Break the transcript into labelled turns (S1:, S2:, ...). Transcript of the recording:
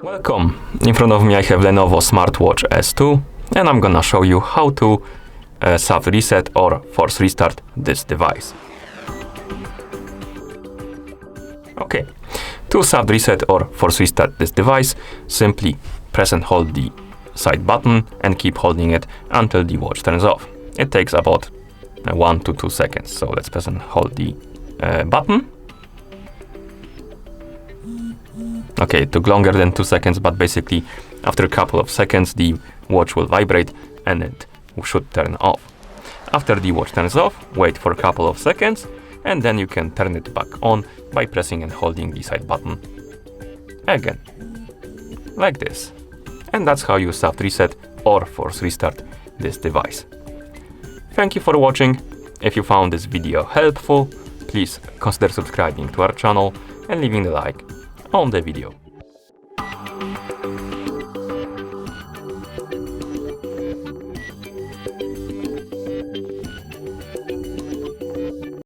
S1: Welcome! In front of me I have Lenovo Smartwatch S2 and I'm gonna show you how to soft reset or force restart this device. Okay, to soft reset or force restart this device, simply press and hold the side button and keep holding it until the watch turns off. It takes about 1 to 2 seconds, so let's press and hold the button. Okay, it took longer than 2 seconds, but basically after a couple of seconds the watch will vibrate and it should turn off. After the watch turns off, wait for a couple of seconds and then you can turn it back on by pressing and holding the side button again, like this. And that's how you soft reset or force restart this device. Thank you for watching. If you found this video helpful, please consider subscribing to our channel and leaving a like on the video.